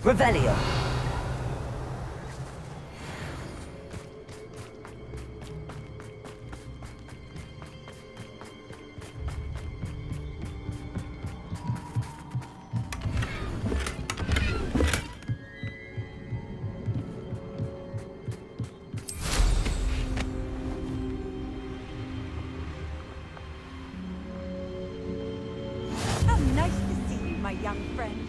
Revelio. How nice to see you, my young friend.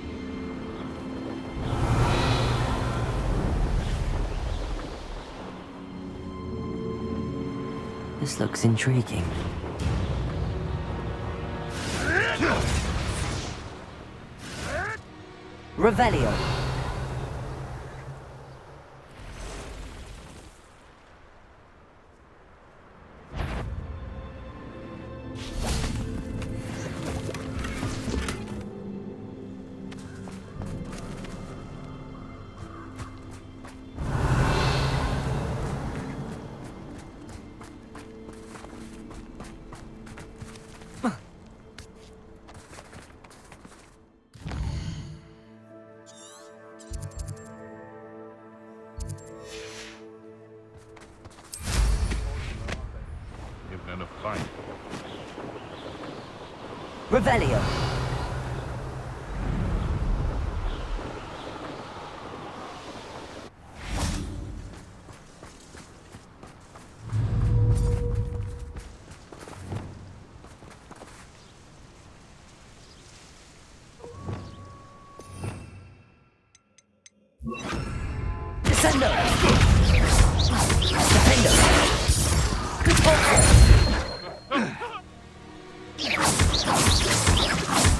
This looks intriguing. Revelio. Even in a fight. Revelio. Descendo. Defendo.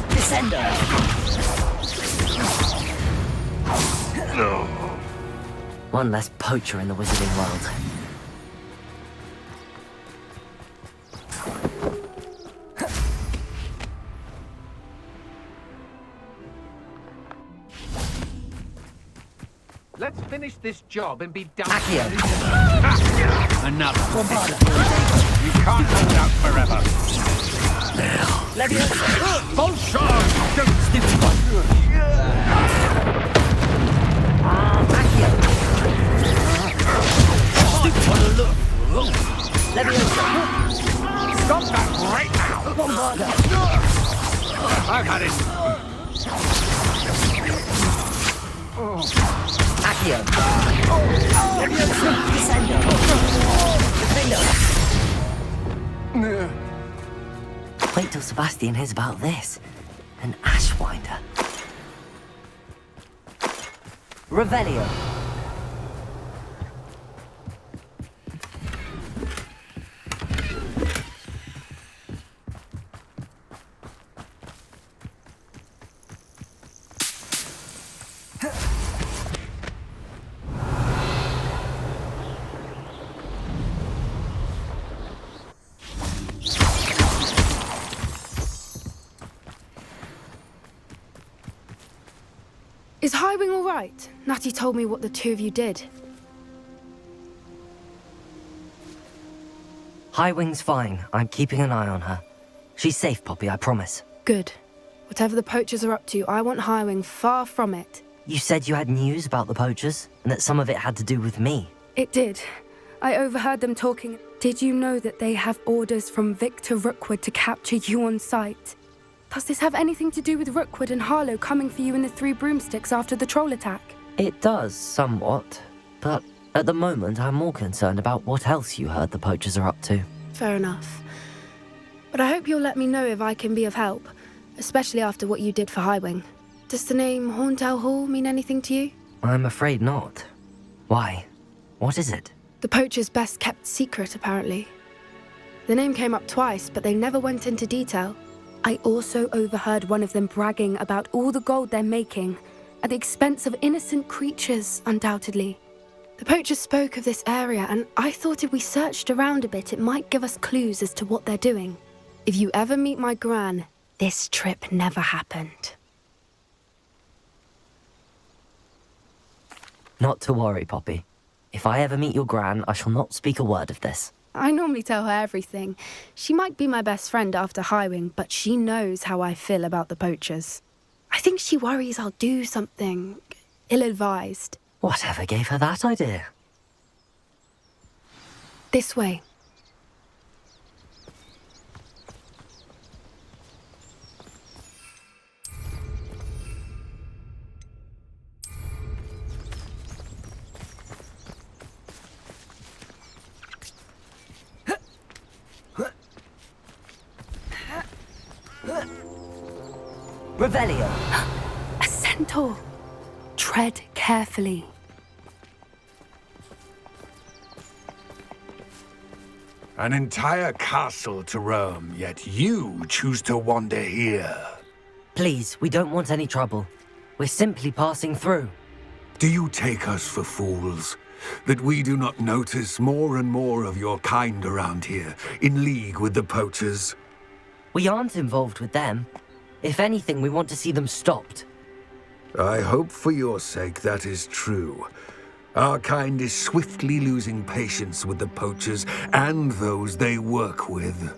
Descendo. No. One less poacher in the wizarding world. Let's finish this job and be done. Accio. Another. Bombarda. You can't hold out forever. Leviosa. Full charge! Stupid one. Accio. Stupid one. Look. Leviosa. Stop that right now! Bombarda. I've had it. Accio. Leviosa. Descendo. Defendo. Wait till Sebastian hears about this. An Ashwinder. Revelio. Is Highwing all right? Natty told me what the two of you did. Highwing's fine. I'm keeping an eye on her. She's safe, Poppy, I promise. Good. Whatever the poachers are up to, I want Highwing far from it. You said you had news about the poachers, and that some of it had to do with me. It did. I overheard them talking. Did you know that they have orders from Victor Rookwood to capture you on sight? Does this have anything to do with Rookwood and Harlow coming for you in the Three Broomsticks after the troll attack? It does, somewhat. But at the moment, I'm more concerned about what else you heard the poachers are up to. Fair enough. But I hope you'll let me know if I can be of help, especially after what you did for Highwing. Does the name Horntail Hall mean anything to you? I'm afraid not. Why? What is it? The poacher's best kept secret, apparently. The name came up twice, but they never went into detail. I also overheard one of them bragging about all the gold they're making, at the expense of innocent creatures, undoubtedly. The poachers spoke of this area, and I thought if we searched around a bit, it might give us clues as to what they're doing. If you ever meet my Gran, this trip never happened. Not to worry, Poppy. If I ever meet your Gran, I shall not speak a word of this. I normally tell her everything. She might be my best friend after Highwing, but she knows how I feel about the poachers. I think she worries I'll do something. ill-advised. Whatever gave her that idea? This way. Revelio! A centaur. Tread carefully. An entire castle to roam, yet you choose to wander here. Please, we don't want any trouble. We're simply passing through. Do you take us for fools? That we do not notice more and more of your kind around here, in league with the poachers? We aren't involved with them. If anything, we want to see them stopped. I hope for your sake that is true. Our kind is swiftly losing patience with the poachers and those they work with.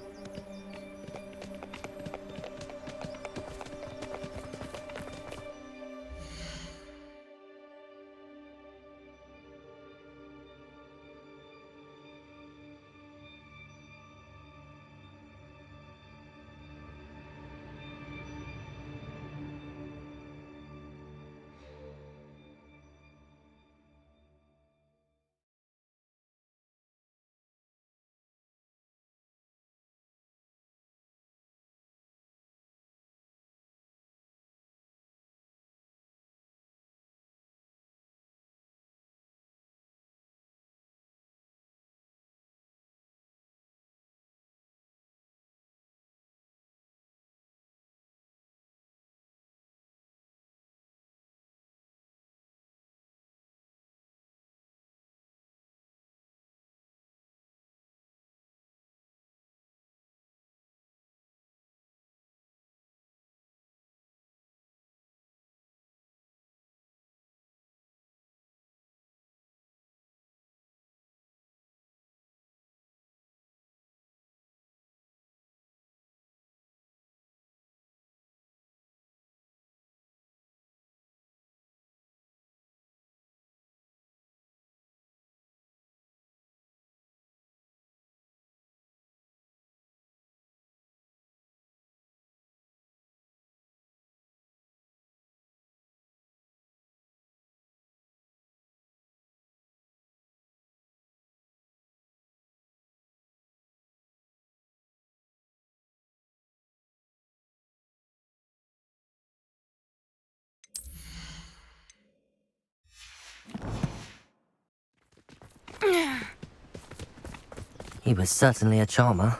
He was certainly a charmer.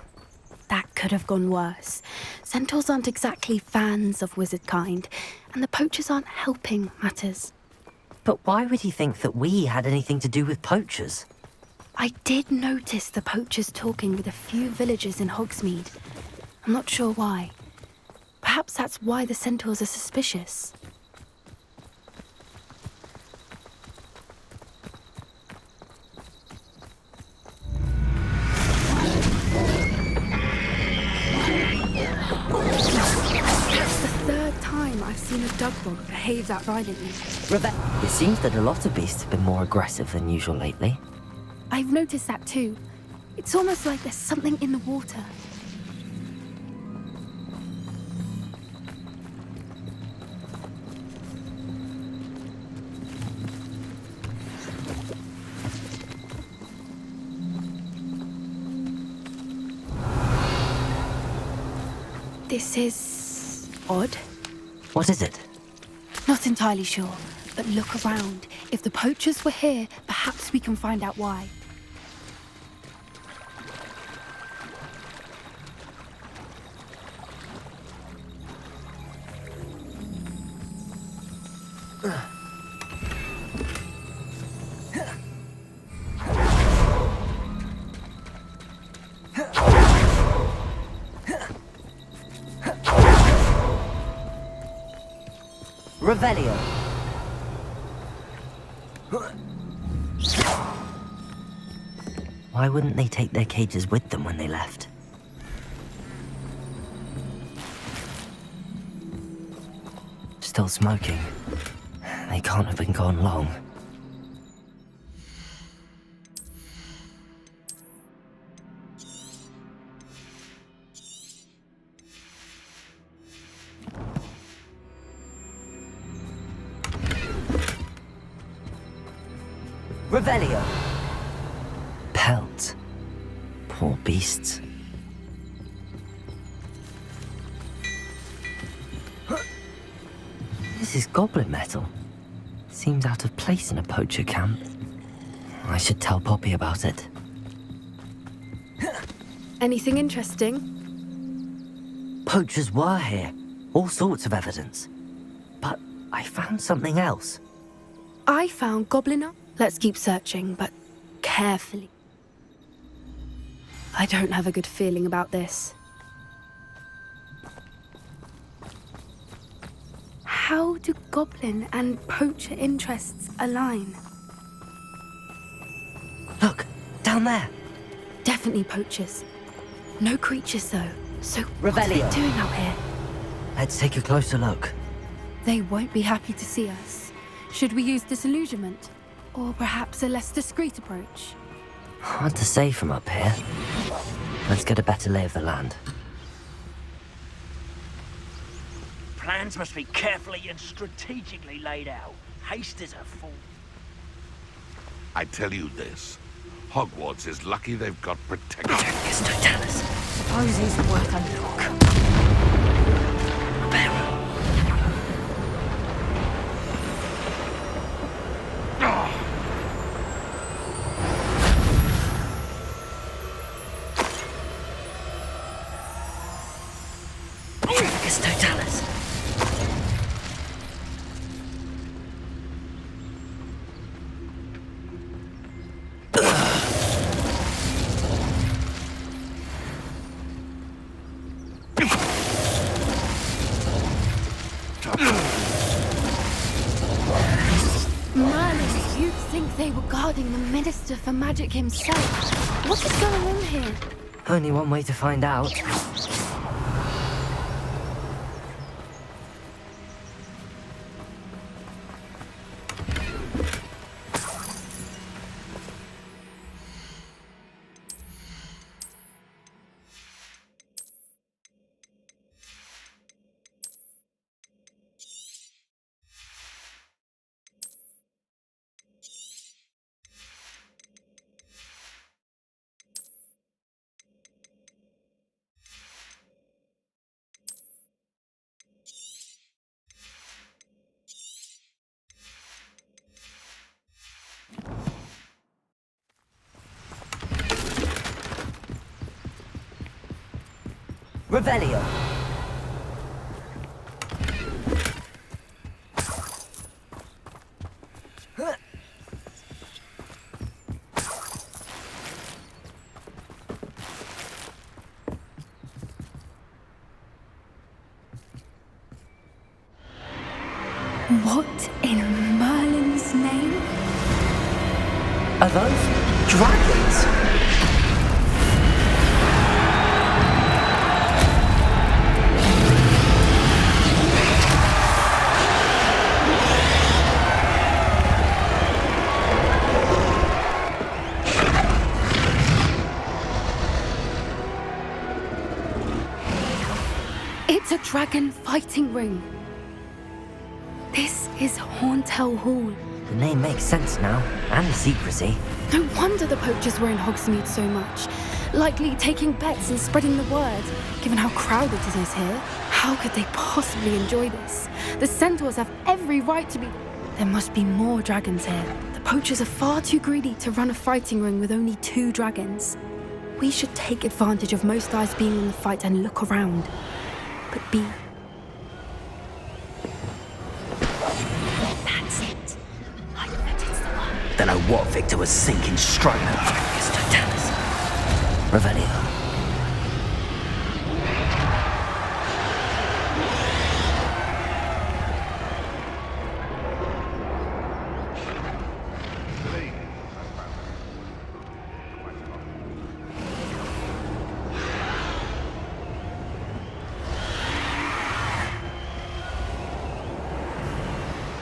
That could have gone worse. Centaurs aren't exactly fans of wizard kind, and the poachers aren't helping matters. But why would he think that we had anything to do with poachers? I did notice the poachers talking with a few villagers in Hogsmeade. I'm not sure why. Perhaps that's why the centaurs are suspicious. I've seen a dugbog behave that violently. It seems that a lot of beasts have been more aggressive than usual lately. I've noticed that too. It's almost like there's something in the water. This is odd. What is it? Not entirely sure, but look around. If the poachers were here, perhaps we can find out why. Revelio. Why wouldn't they take their cages with them when they left? Still smoking. They can't have been gone long. Revelio! Pelt. Poor beasts. This is goblin metal. Seems out of place in a poacher camp. I should tell Poppy about it. Anything interesting? Poachers were here. All sorts of evidence. But I found something else. I found goblin. Let's keep searching, but carefully. I don't have a good feeling about this. How do goblin and poacher interests align? Look, down there. Definitely poachers. No creatures though. So what are they Revelio. doing out here? Let's take a closer look. They won't be happy to see us. Should we use disillusionment? Or perhaps a less discreet approach? Hard to say from up here. Let's get a better lay of the land. Plans must be carefully and strategically laid out. Haste is a fool. I tell you this. Hogwarts is lucky they've got protection. It's Totalis. Suppose he's worth a look. It's Totalis. Merlin, you'd think they were guarding the Minister for Magic himself. What is going on here? Only one way to find out. Revelio. What in Merlin's name? Are those dragons? It's a dragon fighting ring. This is Hauntel Hall. The name makes sense now, and the secrecy. No wonder the poachers were in Hogsmeade so much. Likely taking bets and spreading the word, given how crowded it is here. How could they possibly enjoy this? The centaurs have every right to be... There must be more dragons here. The poachers are far too greedy to run a fighting ring with only 2 dragons. We should take advantage of most eyes being in the fight and look around. But be... That's it. I bet it's the one. Don't know what Victor was sinking straight up. It's Totalis. Revelio.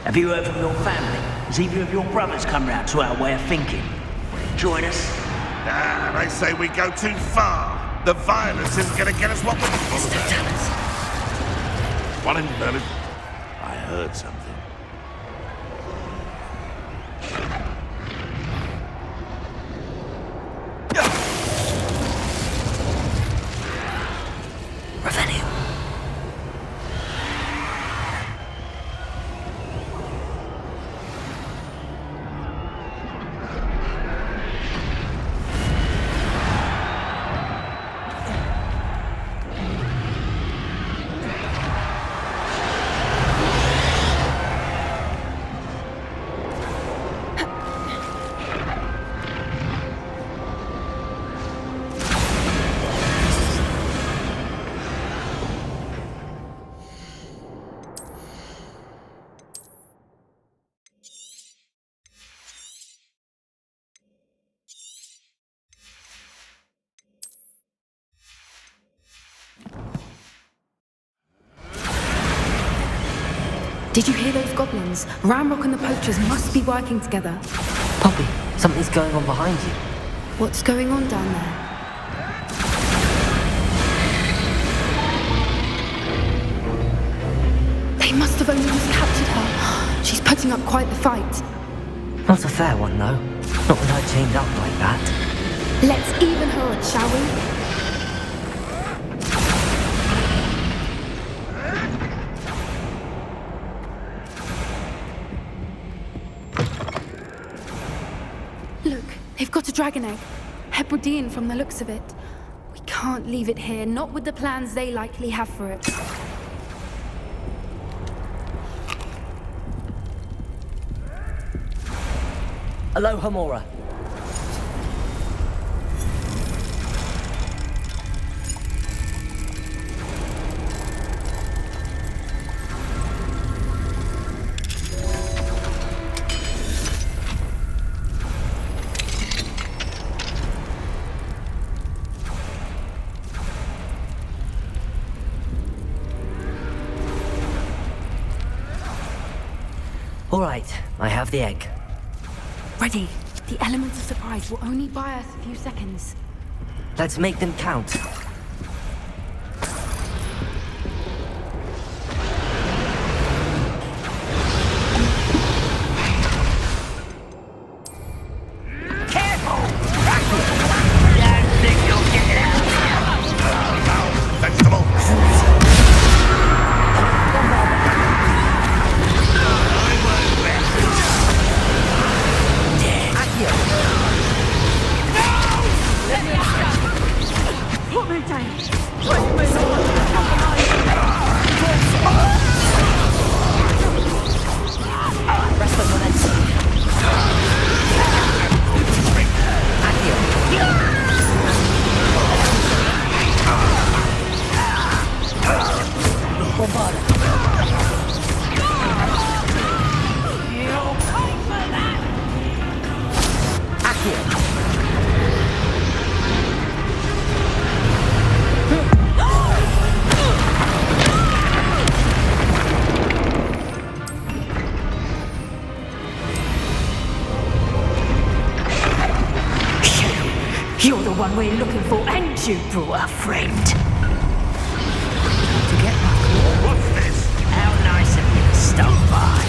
Have you heard from your family? Has either of your brothers come round to our way of thinking? Join us? Ah, they say we go too far. The violence isn't going to get us what we want. What in Berlin? I heard something. Revenue. Did you hear those goblins? Ramrock and the poachers must be working together. Poppy, something's going on behind you. What's going on down there? They must have only just captured her. She's putting up quite the fight. Not a fair one, though. Not with her chained up like that. Let's even her up, shall we? Look, they've got a dragon egg. Hebridean from the looks of it. We can't leave it here, not with the plans they likely have for it. Aloha, Mora. All right, I have the egg. Ready. The element of surprise will only buy us a few seconds. Let's make them count. You're the one we're looking for, and you brought a friend. To get back. What's this? How nice of you to stop by.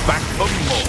Back for more.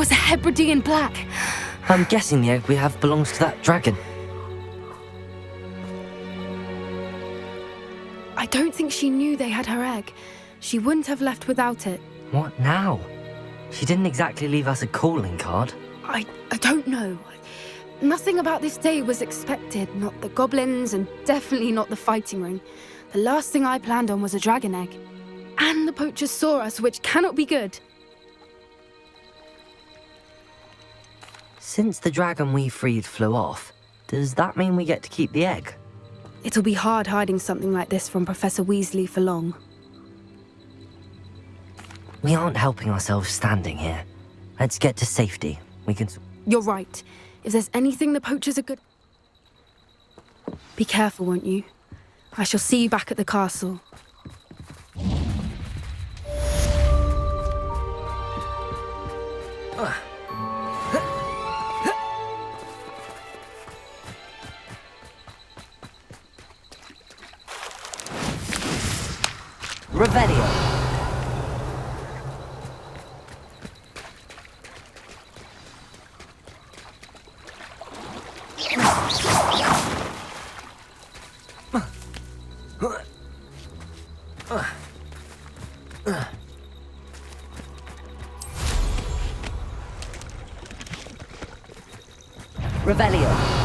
was a Hebridean black. I'm guessing the egg we have belongs to that dragon. I don't think she knew they had her egg. She wouldn't have left without it. What now? She didn't exactly leave us a calling card. I don't know. Nothing about this day was expected. Not the goblins, and definitely not the fighting ring. The last thing I planned on was a dragon egg. And the poachers saw us, which cannot be good. Since the dragon we freed flew off, does that mean we get to keep the egg? It'll be hard hiding something like this from Professor Weasley for long. We aren't helping ourselves standing here. Let's get to safety. We can... You're right. If there's anything the poachers are good... Be careful, won't you? I shall see you back at the castle. Revelio. Revelio.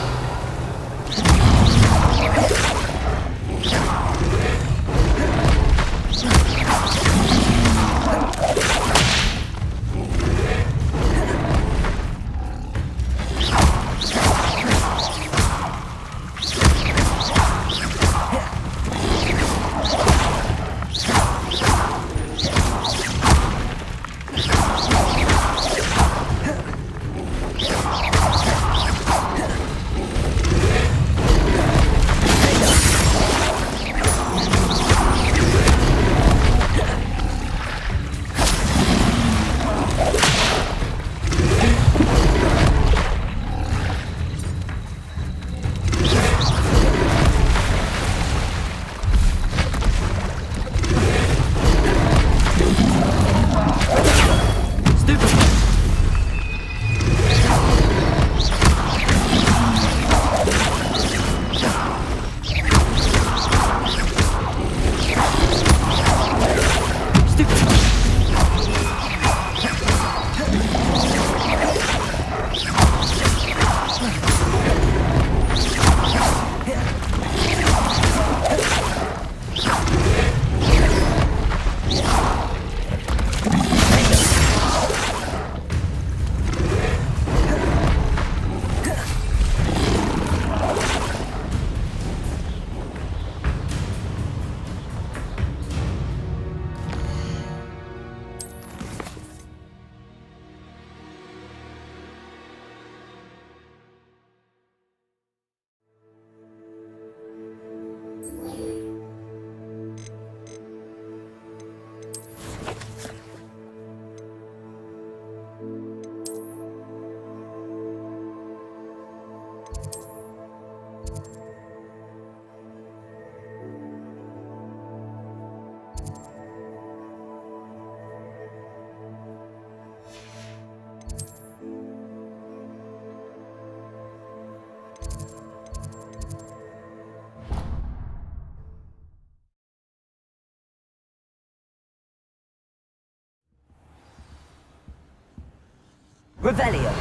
Revelio.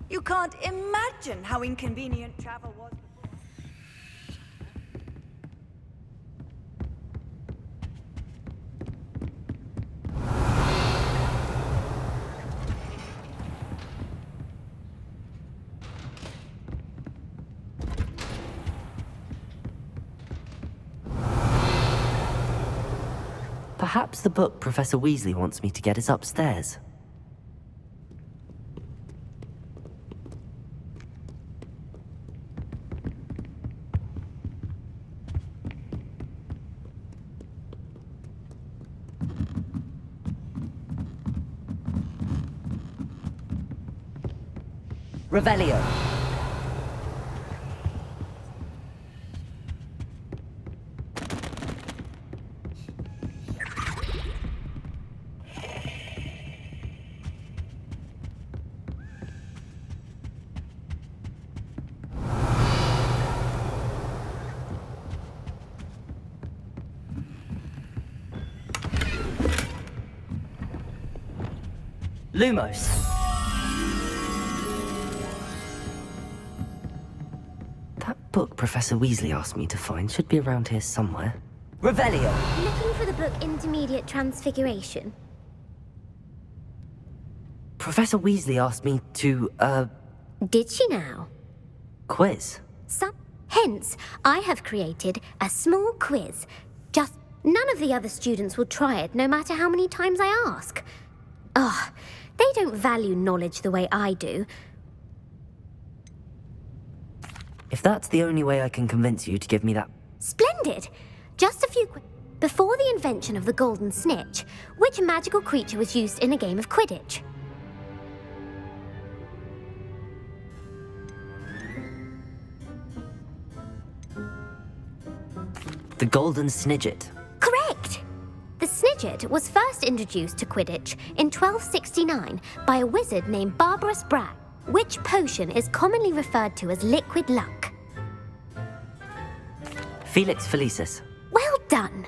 You can't imagine how inconvenient travel was. Perhaps the book Professor Weasley wants me to get is upstairs. Revelio. Lumos. That book Professor Weasley asked me to find should be around here somewhere. Revelio. Looking for the book Intermediate Transfiguration. Professor Weasley asked me to, Did she now? quiz. Hence, I have created a small quiz. Just none of the other students will try it, no matter how many times I ask. Ugh, they don't value knowledge the way I do. If that's the only way I can convince you to give me that... Splendid! Just a few before the invention of the golden snitch, which magical creature was used in a game of Quidditch? The Golden Snidget. Correct! The Snidget was first introduced to Quidditch in 1269 by a wizard named Barbarous Bragg, which potion is commonly referred to as liquid luck. Felix Felicis. Well done!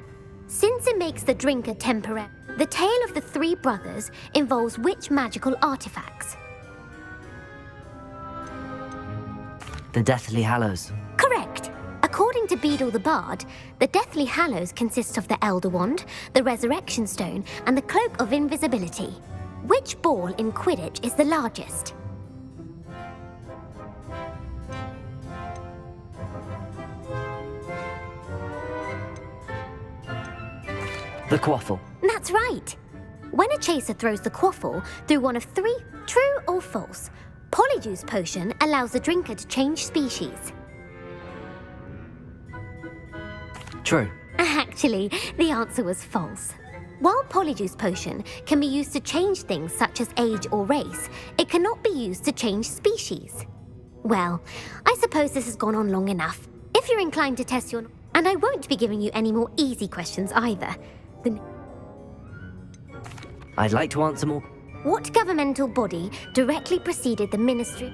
Since it makes the drink a temporary, the tale of the three brothers involves which magical artifacts? The Deathly Hallows. Correct! According to Beadle the Bard, the Deathly Hallows consist of the Elder Wand, the Resurrection Stone, and the Cloak of Invisibility. Which ball in Quidditch is the largest? The Quaffle. That's right! When a chaser throws the quaffle through one of three, true or false, Polyjuice Potion allows the drinker to change species. True. Actually, the answer was false. While Polyjuice Potion can be used to change things such as age or race, it cannot be used to change species. Well, I suppose this has gone on long enough. If you're inclined to test your... And I won't be giving you any more easy questions either. I'd like to answer more. What governmental body directly preceded the Ministry?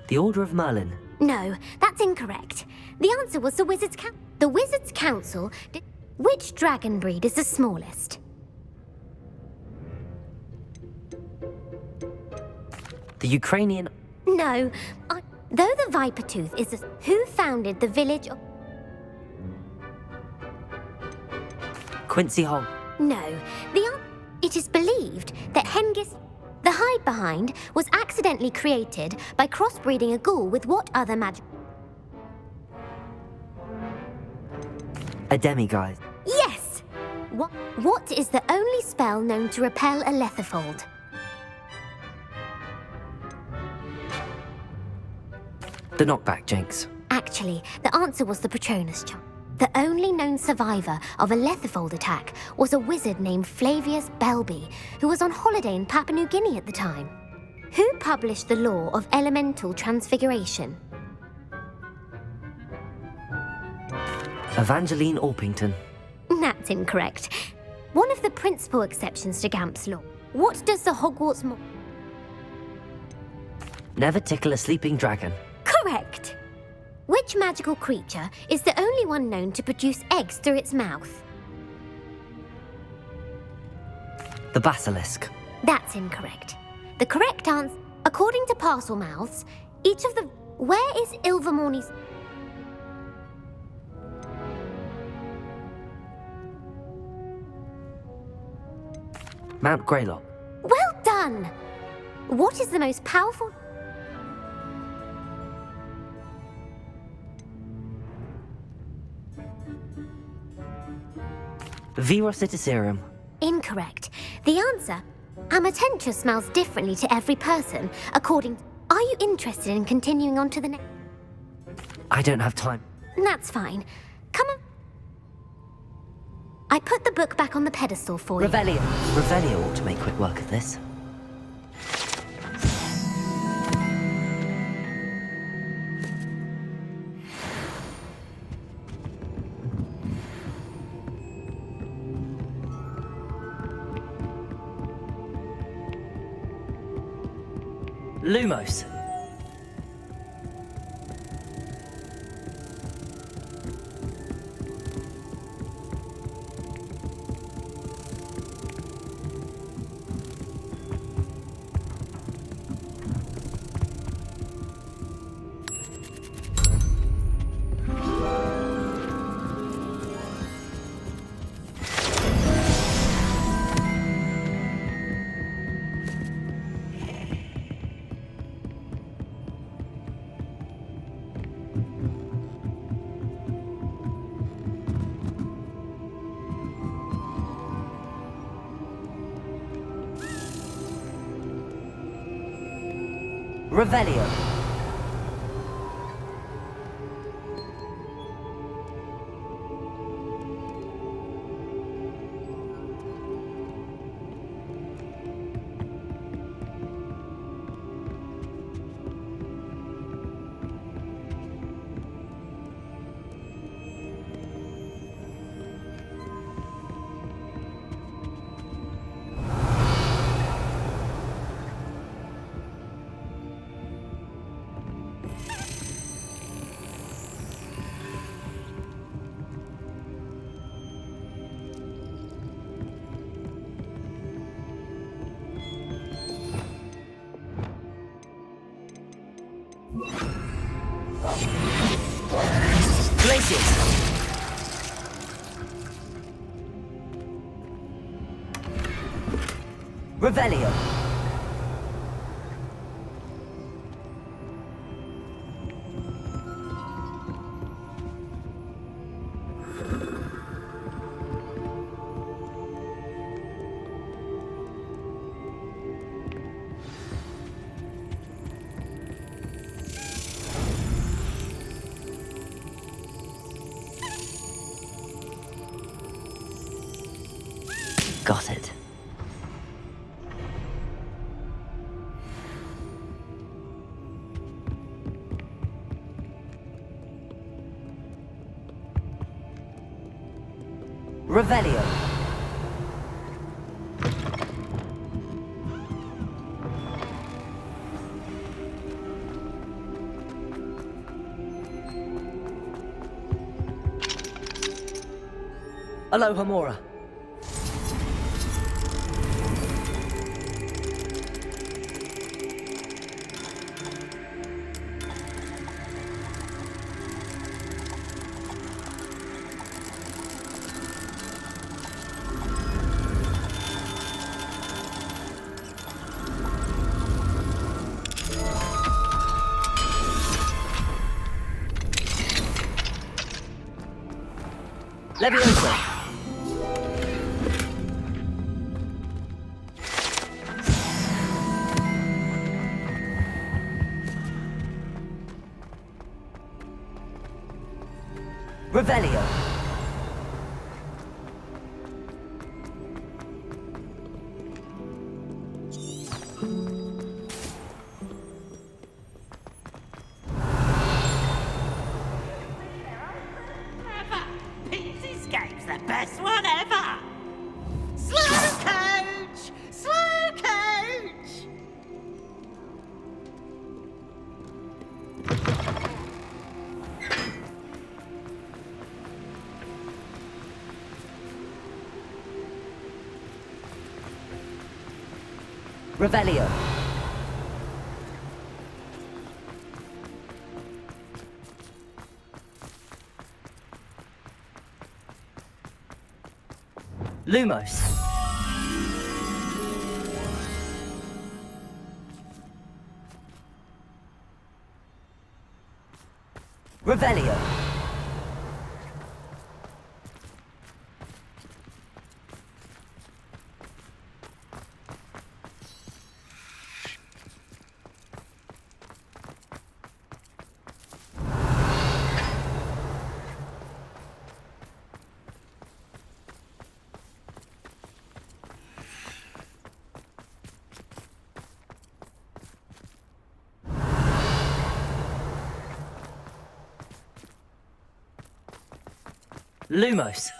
The Order of Merlin. No, that's incorrect. The answer was the Wizards' Council. The Wizards' Council did... Which dragon breed is the smallest? The Ukrainian... No, though the Viper Tooth is the... Who founded the village of... Quincy Hall. No, it is believed that Hengist... The hide behind was accidentally created by crossbreeding a ghoul with what other magic... A demiguise. Yes! What is the only spell known to repel a lethifold? The Knockback Jinx. Actually, the answer was the Patronus charm. The only known survivor of a lethifold attack was a wizard named Flavius Belby, who was on holiday in Papua New Guinea at the time. Who published the law of elemental transfiguration? Evangeline Orpington. That's incorrect. One of the principal exceptions to Gamp's law. What does the Hogwarts... Never tickle a sleeping dragon. Correct! Which magical creature is the only one known to produce eggs through its mouth? The Basilisk. That's incorrect. The correct answer, according to parcel mouths, each of the... Where is Ilvermorny's... Mount Greylock. Well done! What is the most powerful... Virocitiserum. Incorrect. The answer, Amatentius smells differently to every person, according... Are you interested in continuing on to the next... I don't have time. That's fine. Come on. I put the book back on the pedestal for you. Revelio. Revelio ought to make quick work of this. Lumos. Revelio. Places. Revelio. Got it. Revelio. Aloha Mora. Leviosa. Revelio. Pete's Escape's the best one ever! Slow coach! Slow coach! Revelio. Lumos. Revelio. Lumos.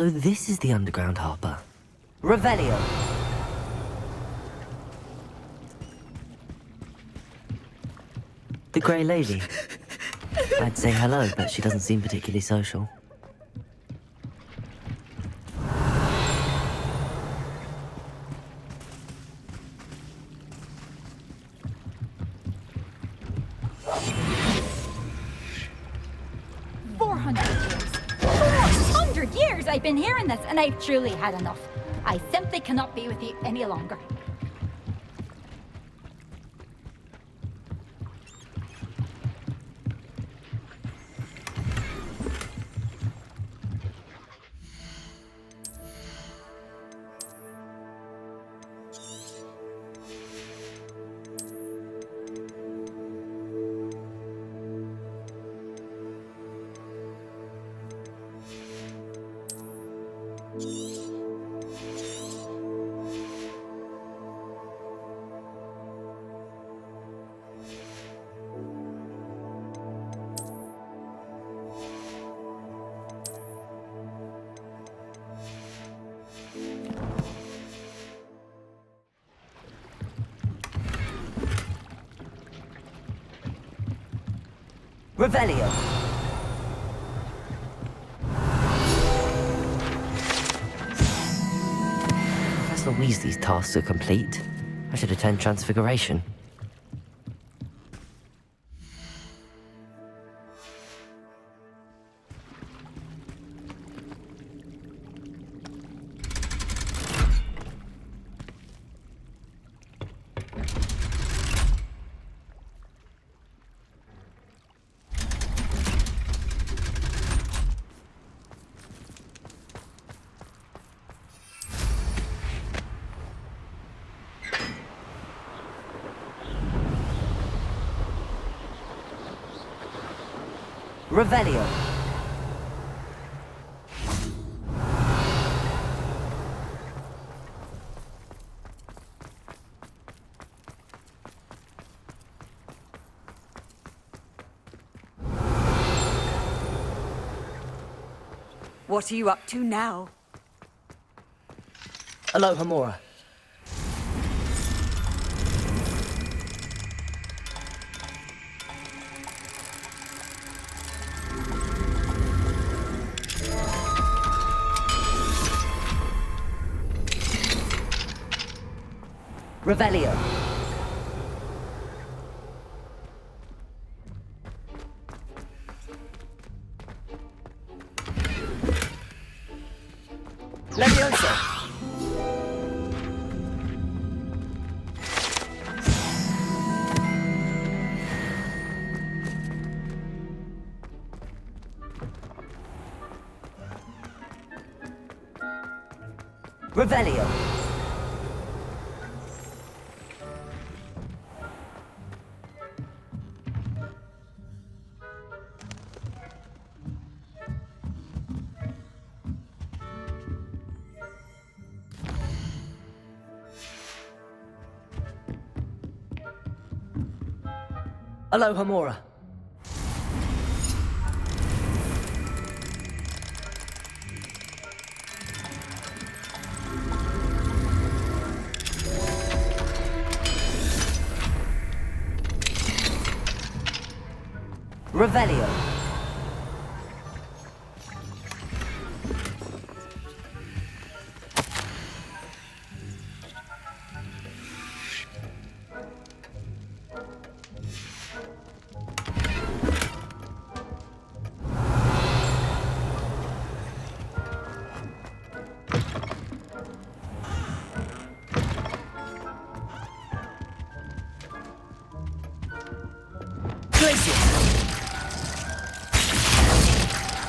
So this is the underground harbour. Revelio! The Grey Lady. I'd say hello, but she doesn't seem particularly social. Years I've been hearing this, and I've truly had enough. I simply cannot be with you any longer. Revelio! Professor Weasley's tasks are complete. I should attend Transfiguration. Revelio! What are you up to now? Aloha Mora. Revelio. Leviosa. Revelio. Aloha Mora. Revelio.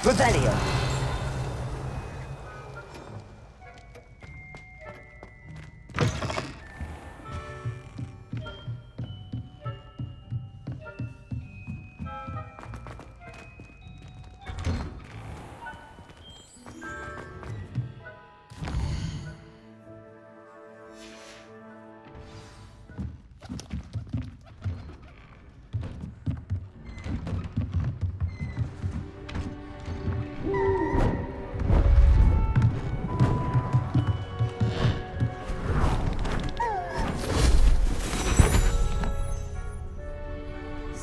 Revelio.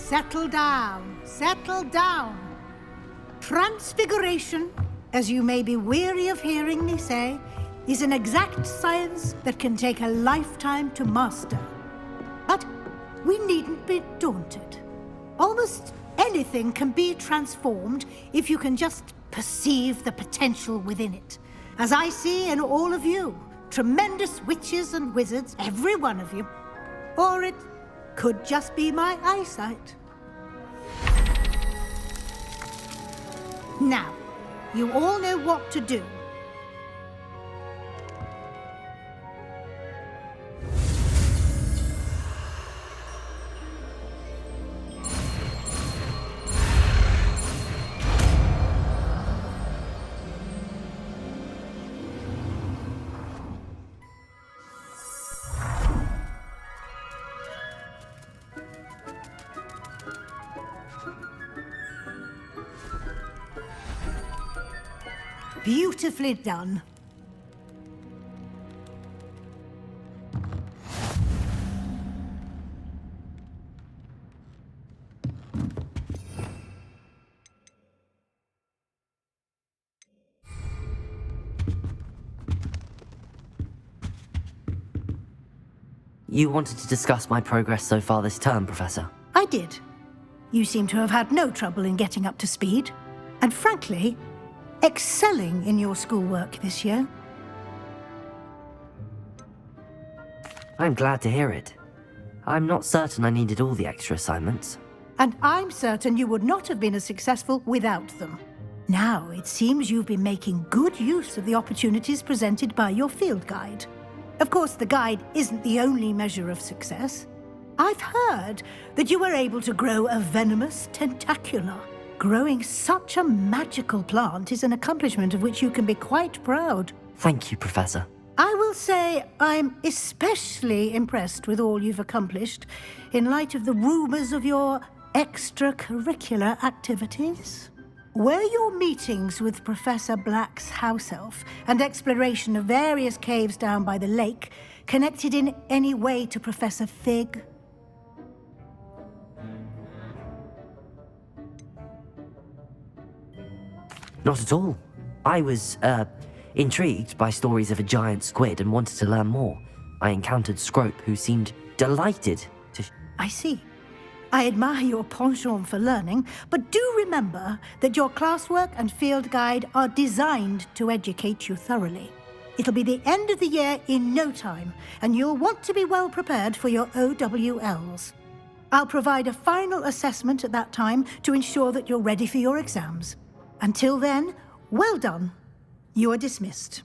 settle down. Settle down. Transfiguration, as you may be weary of hearing me say, is an exact science that can take a lifetime to master. But we needn't be daunted. Almost anything can be transformed if you can just perceive the potential within it. As I see in all of you, tremendous witches and wizards, every one of you. Or it could just be my eyesight. Now, you all know what to do. Beautifully done. You wanted to discuss my progress so far this term, Professor? I did. You seem to have had no trouble in getting up to speed. And frankly, excelling in your schoolwork this year. I'm glad to hear it. I'm not certain I needed all the extra assignments. And I'm certain you would not have been as successful without them. Now, it seems you've been making good use of the opportunities presented by your field guide. Of course, the guide isn't the only measure of success. I've heard that you were able to grow a venomous tentacula. Growing such a magical plant is an accomplishment of which you can be quite proud. Thank you, Professor. I will say I'm especially impressed with all you've accomplished in light of the rumors of your extracurricular activities. Were your meetings with Professor Black's house elf and exploration of various caves down by the lake connected in any way to Professor Fig? Not at all. I was, intrigued by stories of a giant squid and wanted to learn more. I encountered Scrope, who seemed delighted to... I see. I admire your penchant for learning, but do remember that your classwork and field guide are designed to educate you thoroughly. It'll be the end of the year in no time, and you'll want to be well prepared for your OWLs. I'll provide a final assessment at that time to ensure that you're ready for your exams. Until then, well done. You are dismissed.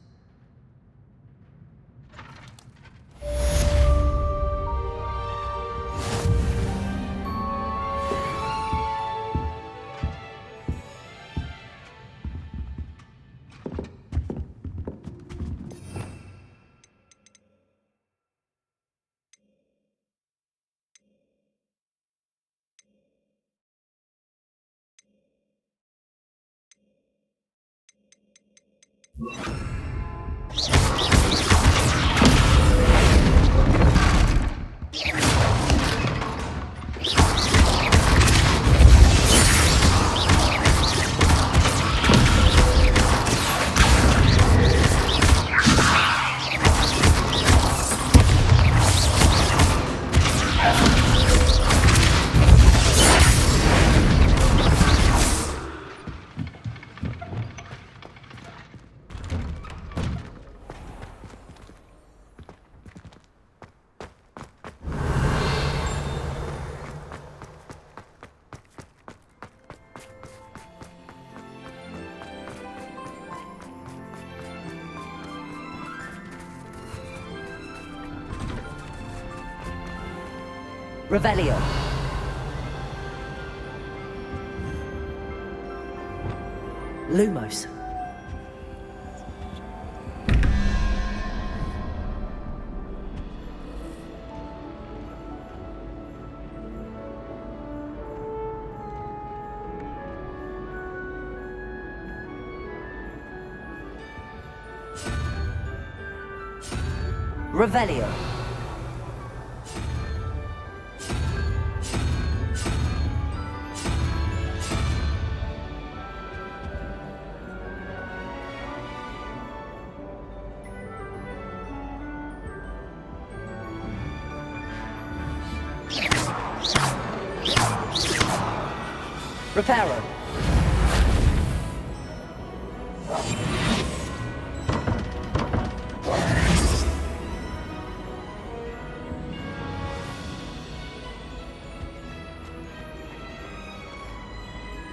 Revelio. Lumos. Revelio. Reparo.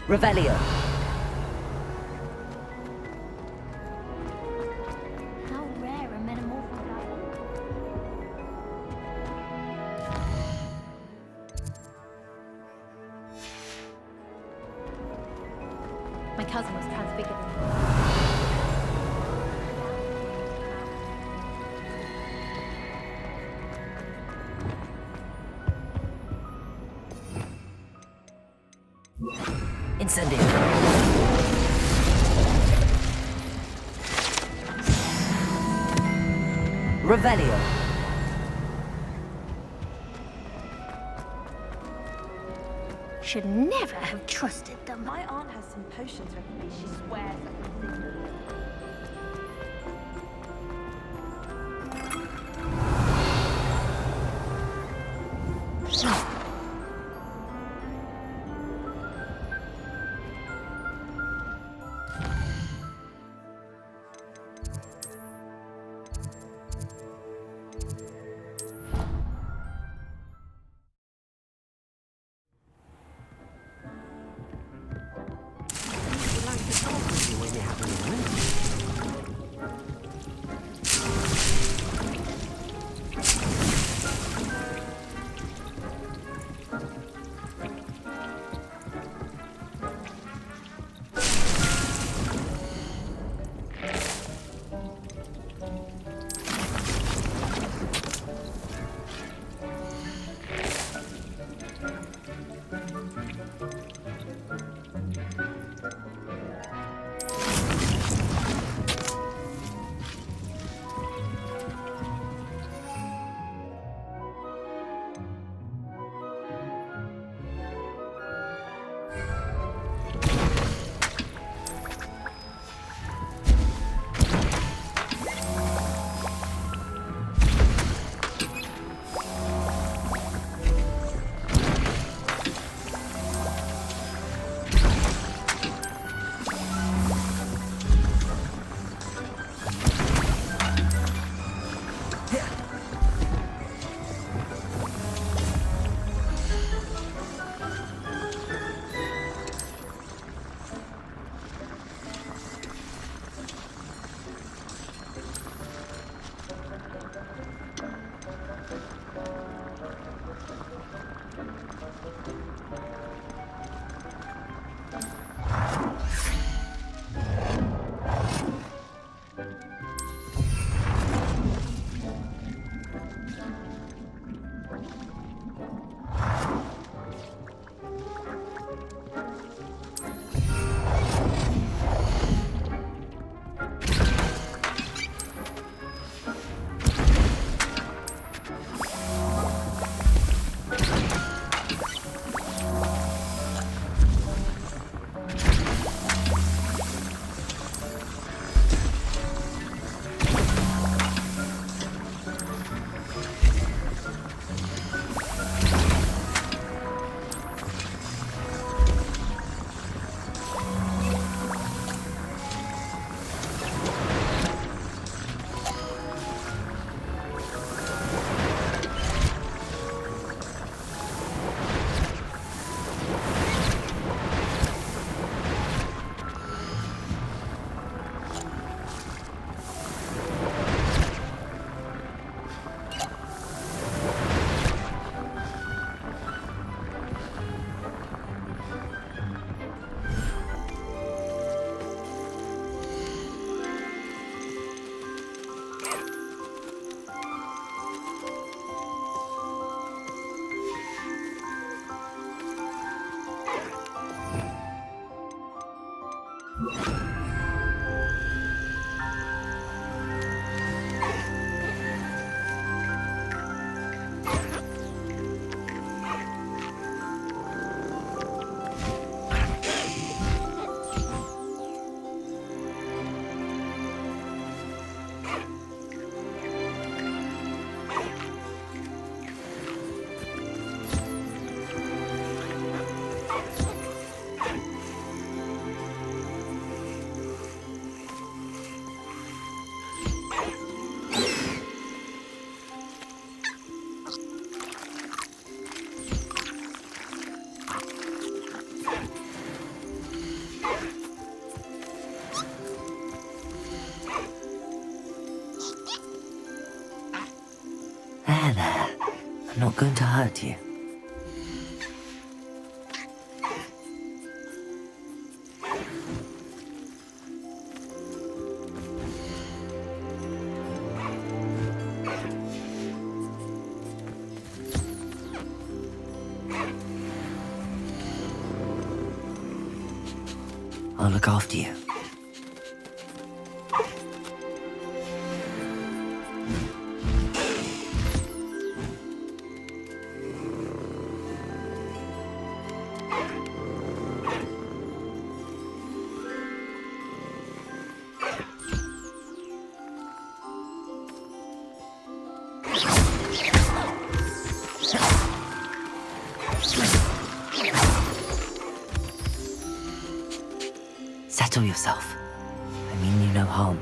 Revelio. How rare a metamorphic My cousin was transfigured. Incendio. Revelio. should never have trusted them. My aunt has some potions recipes she swears I can see. I'm not going to hurt you. I'll look after you. Settle yourself. I mean you no harm.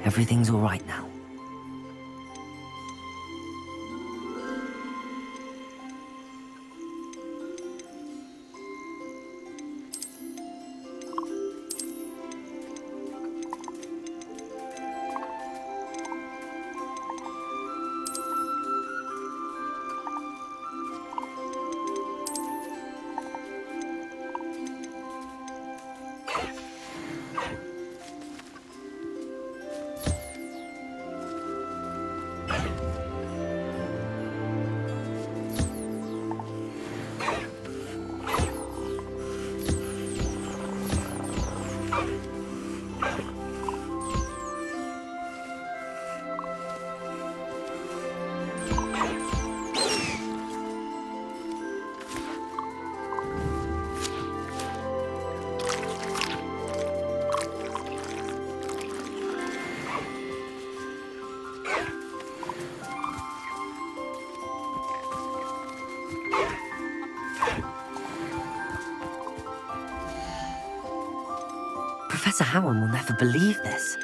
Everything's all right now. Professor Howard will never believe this.